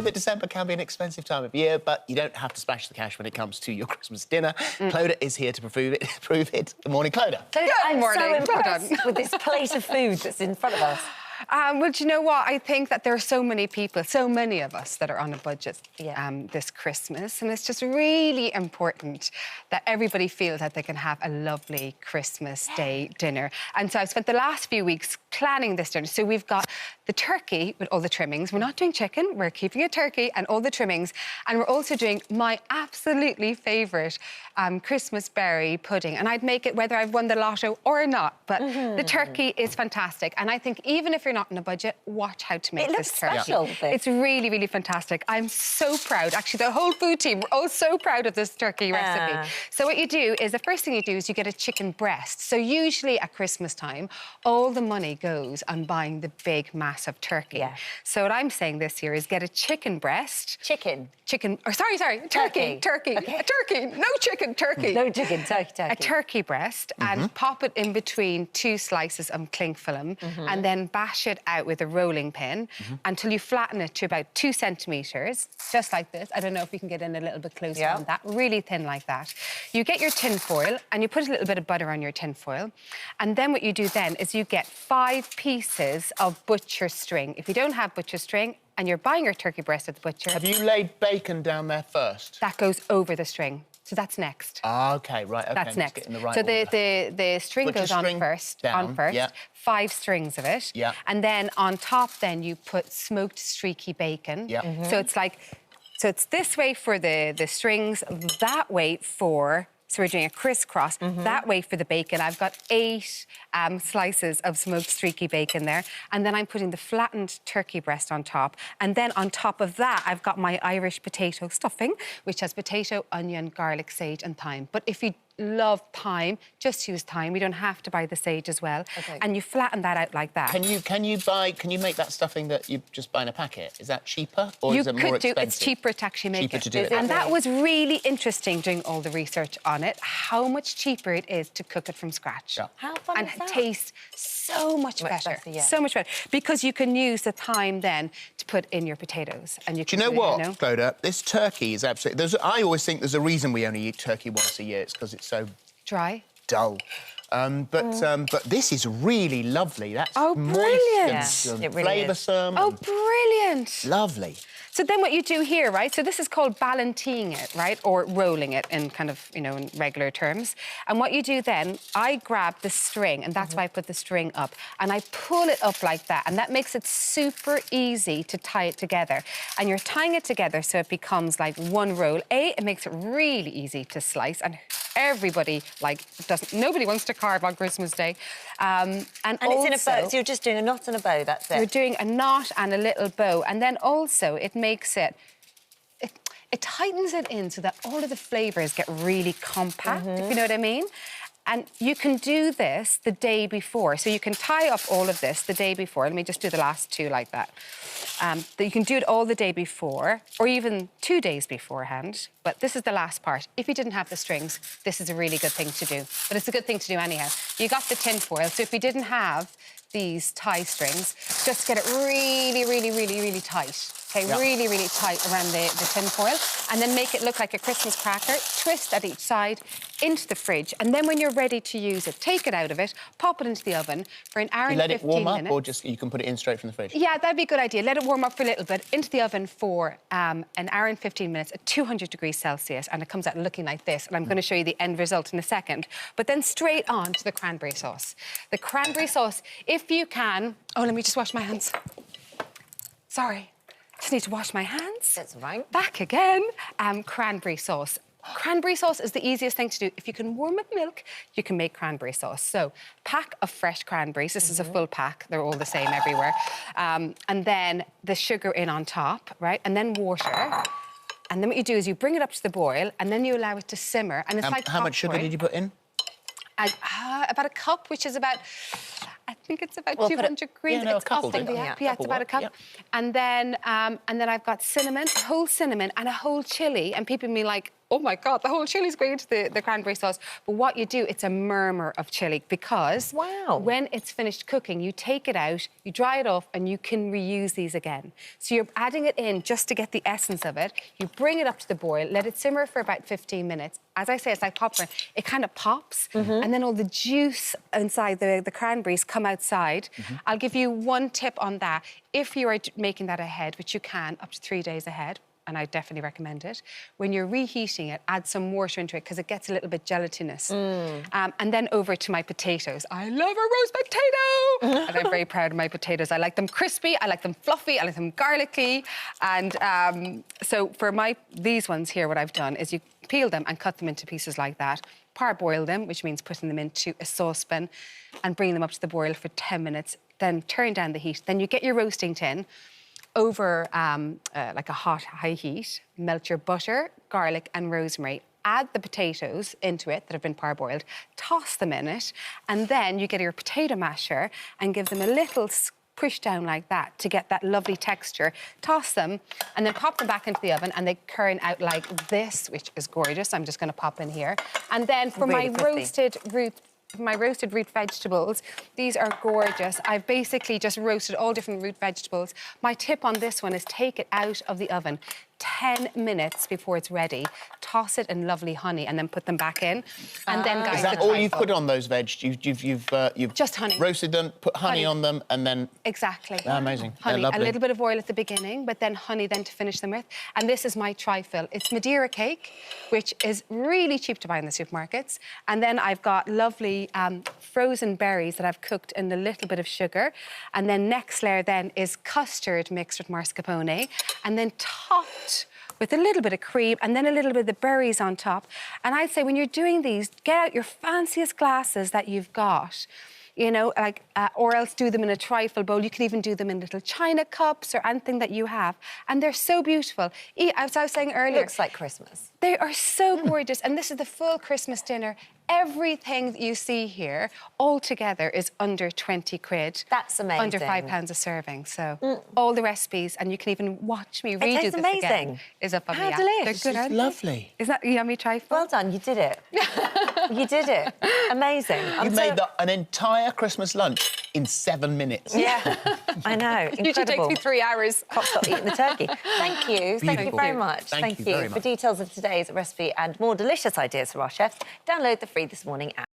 that December can be an expensive time of year, but you don't have to splash the cash when it comes to your Christmas dinner. Clodagh is here to prove it. Good morning, Clodagh. I'm morning. so impressed with this plate of food that's in front of us. Well, do you know what? I think that there are so many people, so many of us that are on a budget this Christmas, and it's just really important that everybody feels that they can have a lovely Christmas Day dinner. And so I've spent the last few weeks planning this dinner. So we've got the turkey with all the trimmings. We're not doing chicken, we're keeping a turkey and all the trimmings. And we're also doing my absolutely favourite Christmas berry pudding. And I'd make it whether I've won the lotto or not. But the turkey is fantastic. And I think even if you're not on a budget, watch how to make this turkey. Special. It's really, really fantastic. I'm so proud. Actually, the whole food team, we're all so proud of this turkey recipe. So what you do is, the first thing you do is you get a chicken breast. So usually at Christmas time, all the money goes on buying the big, massive turkey. Yeah. So what I'm saying this year is get a chicken breast. Chicken. Sorry, turkey. Okay. A turkey. No chicken, turkey. No chicken, turkey. A turkey breast and pop it in between 2 slices of cling film and then bash it out with a rolling pin until you flatten it to about 2 centimetres, just like this. I don't know if we can get in a little bit closer on that. Really thin like that. You get your tin foil and you put a little bit of butter on your tin foil. And then what you do then is you get 5 pieces of butcher string. If you don't have butcher string and you're buying your turkey breast at the butcher... Have you laid bacon down there first? That goes over the string. So that's next. Ah, OK, right, OK. That's next. In the right so order. the string Butcher goes string on first. down, 5 strings of it. Yeah. And then on top, then you put smoked streaky bacon. Yeah. So it's like, so it's this way for the strings, that way for. So we're doing a crisscross, that way for the bacon. I've got 8 slices of smoked streaky bacon there. And then I'm putting the flattened turkey breast on top. And then on top of that, I've got my Irish potato stuffing, which has potato, onion, garlic, sage and thyme. But if you love thyme, just use thyme. We don't have to buy the sage as well. Okay. And you flatten that out like that. Can you make that stuffing that you just buy in a packet? Is that cheaper or is it more expensive? It's cheaper to actually make cheaper it. To do it. And that was really interesting doing all the research on it, how much cheaper it is to cook it from scratch. Yeah. How fun and is that? it tastes so much better. Yeah. So much better. Because you can use the thyme then to put in your potatoes. And you can do you know what, you know? Clodagh? This turkey is absolutely... I always think there's a reason we only eat turkey once a year. It's because it's so... dry. Dull. But this is really lovely. That's brilliant. And it really flavoursome. Oh, brilliant. Lovely. So then what you do here, right, so this is called balanteeing it, right, or rolling it in kind of, you know, in regular terms. And what you do then, I grab the string, and that's why I put the string up, and I pull it up like that, and that makes it super easy to tie it together. And you're tying it together so it becomes like one roll. It makes it really easy to slice, and everybody, like, nobody wants to carve on Christmas Day. And also, it's in a bow, so you're just doing a knot and a bow, that's it? You're doing a knot and a little bow, and then also it makes it tightens it in so that all of the flavours get really compact, if you know what I mean. And you can do this the day before. So you can tie up all of this the day before. Let me just do the last 2 like that. You can do it all the day before, or even 2 days beforehand. But this is the last part. If you didn't have the strings, this is a really good thing to do. But it's a good thing to do anyhow. You got the tin foil, so if you didn't have these tie strings, just get it really, really, really, really tight. Okay, really, really tight around the tin foil, and then make it look like a Christmas cracker. Twist at each side into the fridge, and then when you're ready to use it, take it out of it, pop it into the oven for an hour and 15 minutes. Let it warm up, or just you can put it in straight from the fridge? Yeah, that'd be a good idea. Let it warm up for a little bit, into the oven for an hour and 15 minutes at 200 degrees Celsius, and it comes out looking like this. And I'm going to show you the end result in a second. But then straight on to the cranberry sauce. The cranberry sauce, if you can... Oh, let me just wash my hands. Sorry. Just need to wash my hands. That's right. Back again. Cranberry sauce. Cranberry sauce is the easiest thing to do. If you can warm up milk, you can make cranberry sauce. So, pack of fresh cranberries. This is a full pack. They're all the same everywhere. And then the sugar in on top, right? And then water. And then what you do is you bring it up to the boil, and then you allow it to simmer. And it's like how much sugar did you put in? About a cup, which is about... I think it's about 200 grams. Yeah, no, it's a couple, costing, yeah, it's about a cup. Yep. And then I've got cinnamon, a whole cinnamon and a whole chilli. And people be like, oh my God, the whole chili's going into the cranberry sauce. But what you do, it's a murmur of chili because when it's finished cooking, you take it out, you dry it off, and you can reuse these again. So you're adding it in just to get the essence of it. You bring it up to the boil, let it simmer for about 15 minutes. As I say, it's like popcorn. It kind of pops, and then all the juice inside the cranberries come outside. I'll give you one tip on that. If you are making that ahead, which you can, up to 3 days ahead, and I definitely recommend it, when you're reheating it, add some water into it because it gets a little bit gelatinous. And then over to my potatoes. I love a roast potato! And I'm very proud of my potatoes. I like them crispy, I like them fluffy, I like them garlicky. And so for these ones here, what I've done is you peel them and cut them into pieces like that. Parboil them, which means putting them into a saucepan and bringing them up to the boil for 10 minutes. Then turn down the heat. Then you get your roasting tin over like a high heat. Melt your butter, garlic and rosemary. Add the potatoes into it that have been parboiled. Toss them in it. And then you get your potato masher and give them a little push down like that to get that lovely texture. Toss them and then pop them back into the oven and they churn out like this, which is gorgeous. I'm just going to pop in here. And then for my roasted root vegetables, these are gorgeous. I've basically just roasted all different root vegetables. My tip on this one is take it out of the oven 10 minutes before it's ready. Toss it in lovely honey and then put them back in. And then, guys, is that all you've put on those veg? You've just honey. Roasted them, put honey on them, and then exactly. Amazing. Honey, lovely. a little bit of oil at the beginning, but then honey then to finish them with. And this is my trifle. It's Madeira cake, which is really cheap to buy in the supermarkets. And then I've got lovely frozen berries that I've cooked in a little bit of sugar. And then next layer then is custard mixed with mascarpone, and then topped with a little bit of cream and then a little bit of the berries on top. And I'd say when you're doing these, get out your fanciest glasses that you've got, you know, like, or else do them in a trifle bowl. You can even do them in little china cups or anything that you have. And they're so beautiful. As I was saying earlier... Looks like Christmas. They are so gorgeous. And this is the full Christmas dinner. Everything that you see here, all together, is under 20 quid. That's amazing. Under £5 a serving. So all the recipes, and you can even watch me redo this again, is up on the app. Delicious. They're good, aren't Lovely. they? Isn't that yummy trifle? Well done, you did it. You did it. Amazing. You made an entire Christmas lunch in 7 minutes. Yeah, I know. Incredible. Usually takes me 3 hours. Can't stop eating the turkey. Thank you. Thank you very much. Thank you very much. For details of today's recipe and more delicious ideas for our chefs, download the Free This Morning app.